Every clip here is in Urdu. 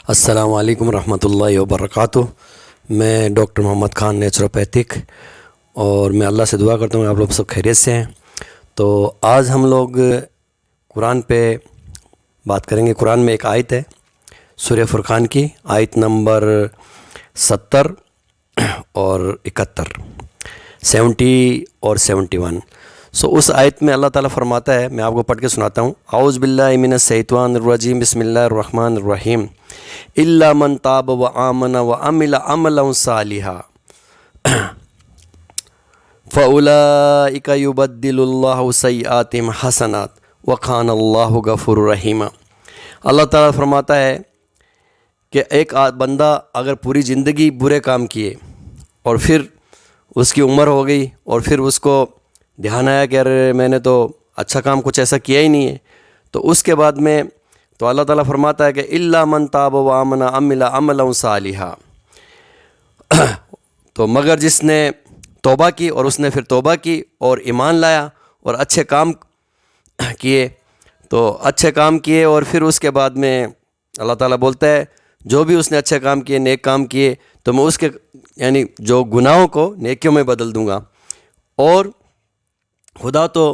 السلام علیکم ورحمۃ اللہ وبرکاتہ۔ میں ڈاکٹر محمد خان نیچروپیتھک، اور میں اللہ سے دعا کرتا ہوں آپ لوگ سب خیریت سے ہیں۔ تو آج ہم لوگ قرآن پہ بات کریں گے۔ قرآن میں ایک آیت ہے سورہ فرقان کی، آیت نمبر 70 اور 71، 70 اور 71۔ اس آیت میں اللہ تعالیٰ فرماتا ہے، میں آپ کو پڑھ کے سناتا ہوں۔ اعوذ باللہ من الشیطان الرجیم، بسم اللہ الرحمن الرحیم۔ الا من تاب وآمن وعمل عملا صالحا فاولئک یبدل اللہ سیئاتہم حسنات وکان اللہ غفور رحیم۔ اللہ تعالیٰ فرماتا ہے کہ ایک بندہ اگر پوری زندگی برے کام کیے اور پھر اس کی عمر ہو گئی اور پھر اس کو دھیان آیا کہ ارے میں نے تو اچھا کام کچھ ایسا کیا ہی نہیں ہے، تو اس کے بعد میں تو اللہ تعالیٰ فرماتا ہے کہ الا من تاب وآمن وعمل عملا صالحا، تو مگر جس نے توبہ کی اور اس نے پھر توبہ کی اور ایمان لایا اور اچھے کام کیے، تو اچھے کام کیے اور پھر اس کے بعد میں اللہ تعالیٰ بولتا ہے جو بھی اس نے اچھے کام کیے، نیک کام کیے، تو میں اس کے یعنی جو گناہوں کو نیکیوں میں بدل دوں گا، اور خدا تو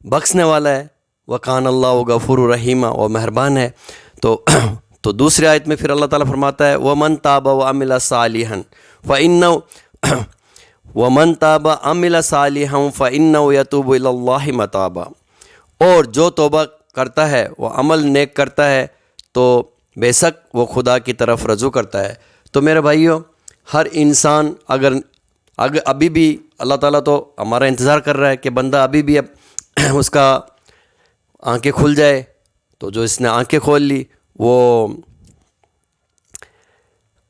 بخشنے والا ہے، وکان اللہ غفور رحیم، اور مہربان ہے۔ تو دوسری آیت میں پھر اللہ تعالیٰ فرماتا ہے ومن تاب وعمل صالحا فإنہ ومن تاب عمل صالحا فإنہ یتوب الی اللہ متابا، اور جو توبہ کرتا ہے وہ عمل نیک کرتا ہے تو بے شک وہ خدا کی طرف رجوع کرتا ہے۔ تو میرے بھائیوں، ہر انسان اگر ابھی بھی اللہ تعالیٰ تو ہمارا انتظار کر رہا ہے کہ بندہ ابھی بھی اب اس کا آنکھیں کھل جائے، تو جو اس نے آنکھیں کھول لی وہ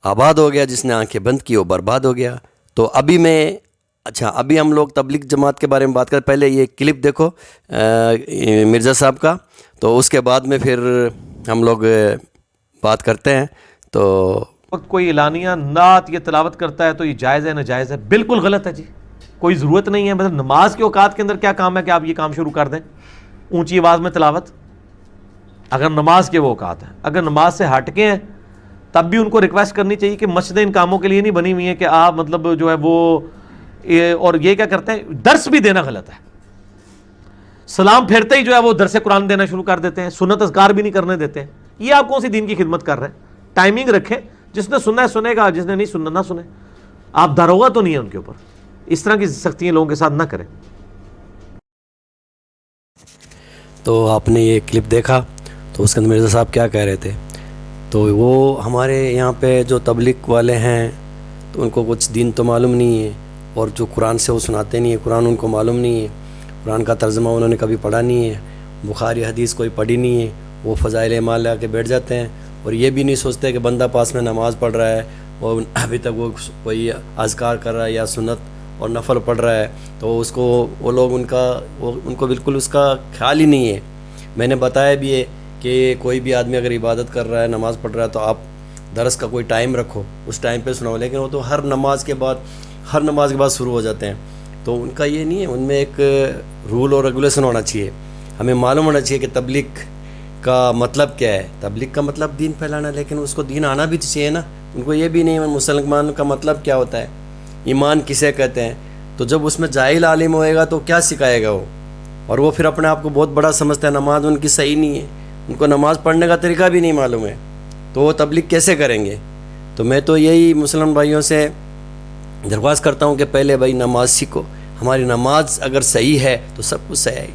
آباد ہو گیا، جس نے آنکھیں بند کی وہ برباد ہو گیا۔ تو ابھی ہم لوگ تبلیغ جماعت کے بارے میں بات کریں۔ پہلے یہ کلپ دیکھو مرزا صاحب کا، تو اس کے بعد میں پھر ہم لوگ بات کرتے ہیں۔ تو وقت کوئی اعلانیہ نعت یہ تلاوت کرتا ہے تو یہ جائز ہے ناجائز ہے؟ بالکل غلط ہے جی، کوئی ضرورت نہیں ہے۔ مطلب نماز کے اوقات کے اندر کیا کام ہے کہ آپ یہ کام شروع کر دیں، اونچی آواز میں تلاوت؟ اگر نماز کے وہ اوقات ہیں، اگر نماز سے ہٹ کے ہیں تب بھی ان کو ریکویسٹ کرنی چاہیے کہ مسجدیں ان کاموں کے لیے نہیں بنی ہوئی ہیں کہ آپ مطلب جو ہے وہ اور یہ کیا کرتے ہیں، درس بھی دینا غلط ہے۔ سلام پھیرتے ہی جو ہے وہ درس قرآن دینا شروع کر دیتے ہیں، سنت اذکار بھی نہیں کرنے دیتے ہیں۔ یہ آپ کون سی دین کی خدمت کر رہے ہیں؟ ٹائمنگ رکھیں، جس نے سننا ہے سنے گا، جس نے نہیں سننا نہ سنے۔ آپ داروغہ تو نہیں ہے ان کے اوپر، اس طرح کی سختیاں لوگوں کے ساتھ نہ کریں۔ تو آپ نے یہ کلپ دیکھا، تو اس کے اندر مرزا صاحب کیا کہہ رہے تھے؟ تو وہ ہمارے یہاں پہ جو تبلیغ والے ہیں تو ان کو کچھ دین تو معلوم نہیں ہے، اور جو قرآن سے وہ سناتے نہیں ہیں، قرآن ان کو معلوم نہیں ہے، قرآن کا ترجمہ انہوں نے کبھی پڑھا نہیں ہے، بخاری حدیث کوئی پڑھی نہیں ہے، وہ فضائل اعمال لا کے بیٹھ جاتے ہیں، اور یہ بھی نہیں سوچتے کہ بندہ پاس میں نماز پڑھ رہا ہے اور ابھی تک وہ کوئی اذکار کر رہا ہے یا سنت اور نفل پڑھ رہا ہے، تو اس کو وہ لوگ ان کو بالکل اس کا خیال ہی نہیں ہے۔ میں نے بتایا بھی ہے کہ کوئی بھی آدمی اگر عبادت کر رہا ہے، نماز پڑھ رہا ہے، تو آپ درس کا کوئی ٹائم رکھو، اس ٹائم پہ سناؤ، لیکن وہ تو ہر نماز کے بعد شروع ہو جاتے ہیں۔ تو ان کا یہ نہیں ہے، ان میں ایک رول اور ریگولیشن ہونا چاہیے۔ ہمیں معلوم ہونا چاہیے کہ تبلیغ کا مطلب کیا ہے۔ تبلیغ کا مطلب دین پھیلانا، لیکن اس کو دین آنا بھی چاہیے نا۔ ان کو یہ بھی نہیں ہے مسلمان کا مطلب کیا ہوتا ہے، ایمان کسے کہتے ہیں۔ تو جب اس میں جاہل عالم ہوئے گا تو کیا سکھائے گا وہ، اور وہ پھر اپنے آپ کو بہت بڑا سمجھتا ہے، نماز ان کی صحیح نہیں ہے، ان کو نماز پڑھنے کا طریقہ بھی نہیں معلوم ہے، تو وہ تبلیغ کیسے کریں گے؟ تو میں تو یہی مسلمان بھائیوں سے درخواست کرتا ہوں کہ پہلے بھائی نماز سیکھو۔ ہماری نماز اگر صحیح ہے تو سب کچھ صحیح ہے۔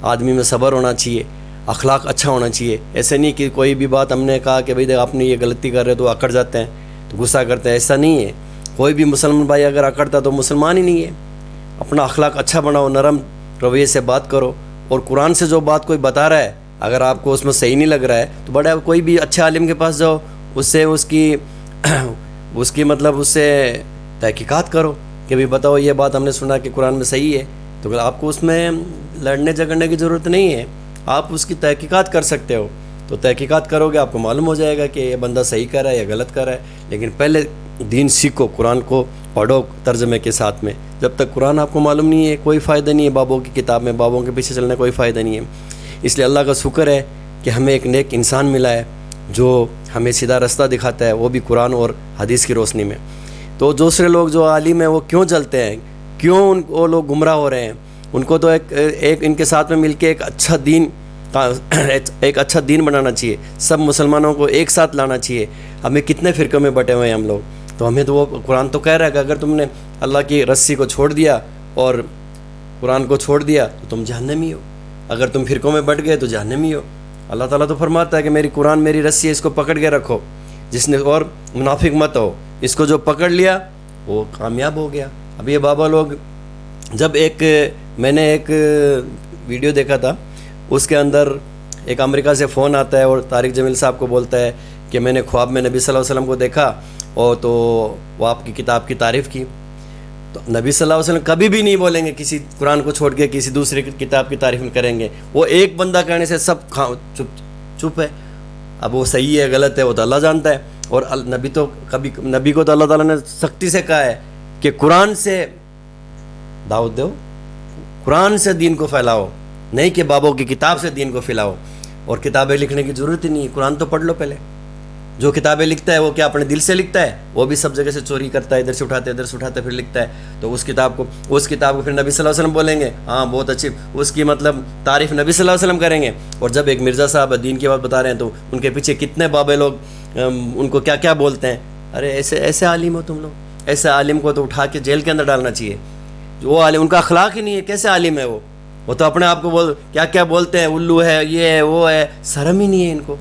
آدمی میں صبر ہونا چاہیے، اخلاق اچھا ہونا چاہیے۔ ایسے نہیں کہ کوئی بھی بات ہم نے کہا کہ بھائی دیکھ آپ نے یہ غلطی کر رہے تو اکڑ جاتے ہیں، تو غصہ کرتے ہیں، ایسا نہیں ہے۔ کوئی بھی مسلمان بھائی اگر اکڑتا تو مسلمان ہی نہیں ہے۔ اپنا اخلاق اچھا بناؤ، نرم رویے سے بات کرو، اور قرآن سے جو بات کوئی بتا رہا ہے اگر آپ کو اس میں صحیح نہیں لگ رہا ہے تو بڑا کوئی بھی اچھے عالم کے پاس جاؤ، اس سے تحقیقات کرو کہ بھائی بتاؤ یہ بات ہم نے سنا کہ قرآن میں صحیح ہے۔ تو آپ کو اس میں لڑنے جھگڑنے کی ضرورت نہیں ہے، آپ اس کی تحقیقات کر سکتے ہو۔ تو تحقیقات کرو گے آپ کو معلوم ہو جائے گا کہ یہ بندہ صحیح کر رہا ہے یا غلط کر رہا ہے۔ لیکن پہلے دین سیکھو، قرآن کو پڑھو ترجمے کے ساتھ میں۔ جب تک قرآن آپ کو معلوم نہیں ہے کوئی فائدہ نہیں ہے، بابوں کی کتاب میں بابوں کے پیچھے چلنے کوئی فائدہ نہیں ہے۔ اس لیے اللہ کا شکر ہے کہ ہمیں ایک نیک انسان ملا ہے جو ہمیں سیدھا راستہ دکھاتا ہے، وہ بھی قرآن اور حدیث کی روشنی میں۔ تو دوسرے لوگ جو عالم ہیں وہ کیوں چلتے ہیں، کیوں وہ لوگ گمراہ ہو رہے ہیں؟ ان کو تو ایک ان کے ساتھ میں مل کے ایک اچھا دین بنانا چاہیے، سب مسلمانوں کو ایک ساتھ لانا چاہیے۔ ہمیں کتنے فرقوں میں بٹے ہوئے ہیں ہم لوگ، تو ہمیں تو وہ قرآن تو کہہ رہا ہے کہ اگر تم نے اللہ کی رسی کو چھوڑ دیا اور قرآن کو چھوڑ دیا تو تم جہنمی ہو، اگر تم فرقوں میں بٹ گئے تو جہنمی ہو۔ اللہ تعالیٰ تو فرماتا ہے کہ میری قرآن میری رسی ہے، اس کو پکڑ کے رکھو، جس نے اور منافق مت ہو، اس کو جو پکڑ لیا وہ کامیاب ہو گیا۔ اب یہ بابا لوگ جب میں نے ایک ویڈیو دیکھا تھا، اس کے اندر ایک امریکہ سے فون آتا ہے اور طارق جمیل صاحب کو بولتا ہے کہ میں نے خواب میں نبی صلی اللہ علیہ وسلم کو دیکھا اور تو وہ آپ کی کتاب کی تعریف کی۔ تو نبی صلی اللہ علیہ وسلم کبھی بھی نہیں بولیں گے کسی قرآن کو چھوڑ کے کسی دوسرے کتاب کی تعریف کریں گے، وہ ایک بندہ کہنے سے سب چپ ہے۔ اب وہ صحیح ہے غلط ہے وہ تو اللہ جانتا ہے، اور نبی کو تو اللہ تعالیٰ نے سختی سے کہا ہے کہ قرآن سے دعوت دو، قرآن سے دین کو پھیلاؤ، نہیں کہ بابوں کی کتاب سے دین کو پھیلاؤ۔ اور کتابیں لکھنے کی ضرورت ہی نہیں ہے، قرآن تو پڑھ لو پہلے۔ جو کتابیں لکھتا ہے وہ کیا اپنے دل سے لکھتا ہے؟ وہ بھی سب جگہ سے چوری کرتا ہے، ادھر سے اٹھاتے پھر لکھتا ہے۔ تو اس کتاب کو پھر نبی صلی اللہ علیہ وسلم بولیں گے، ہاں بہت اچھی، اس کی مطلب تعریف نبی صلی اللہ علیہ وسلم کریں گے۔ اور جب ایک مرزا صاحب دین کی بات بتا رہے ہیں تو ان کے پیچھے کتنے بابے لوگ ان کو کیا کیا بولتے ہیں۔ ارے ایسے عالم ہو تم لوگ، ایسے عالم کو تو اٹھا کے جیل کے اندر ڈالنا چاہیے۔ وہ عالم، ان کا اخلاق ہی نہیں ہے، کیسے عالم ہے وہ تو اپنے آپ کو کیا کیا بولتے ہیں، الو ہے، یہ ہے، وہ ہے، شرم ہی نہیں ہے ان کو۔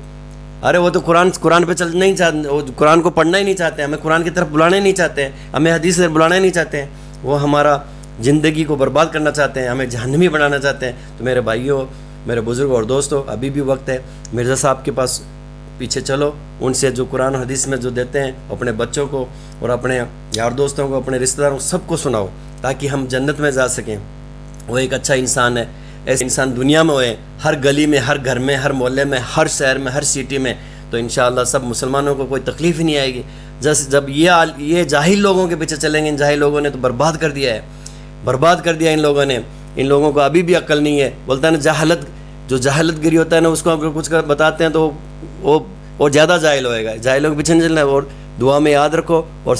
ارے وہ تو قرآن پہ چلنا نہیں چاہتے، وہ قرآن کو پڑھنا ہی نہیں چاہتے، ہمیں قرآن کی طرف بلانا ہی نہیں چاہتے ہیں، ہمیں حدیث سے بلانا ہی نہیں چاہتے ہیں، وہ ہمارا زندگی کو برباد کرنا چاہتے ہیں، ہمیں جہنمی بنانا چاہتے ہیں۔ تو میرے بھائیوں، میرے بزرگوں اور دوستوں، ابھی بھی وقت ہے، مرزا صاحب کے پاس پیچھے چلو، ان سے جو قرآن حدیث میں جو دیتے ہیں اپنے بچوں کو اور اپنے یار دوستوں کو، اپنے رشتہ داروں کو، سب کو سناؤ تاکہ ہم جنت میں جا سکیں۔ وہ ایک اچھا انسان ہے، ایسے انسان دنیا میں ہوئے، ہر گلی میں، ہر گھر میں، ہر محلے میں، ہر شہر میں، ہر سٹی میں، تو انشاءاللہ سب مسلمانوں کو کوئی تکلیف ہی نہیں آئے گی۔ جب یہ جاہل لوگوں کے پیچھے چلیں گے، ان جاہل لوگوں نے تو برباد کر دیا ہے، برباد کر دیا ان لوگوں نے۔ ان لوگوں کو ابھی بھی عقل نہیں ہے، بولتا ہے نا جہالت گری ہوتا ہے نا، اس کو اگر کچھ بتاتے ہیں تو وہ زیادہ جاہل ہوئے گا۔ جاہلوں کے پیچھے نہیں چلنا ہے، اور دعا میں یاد رکھو اور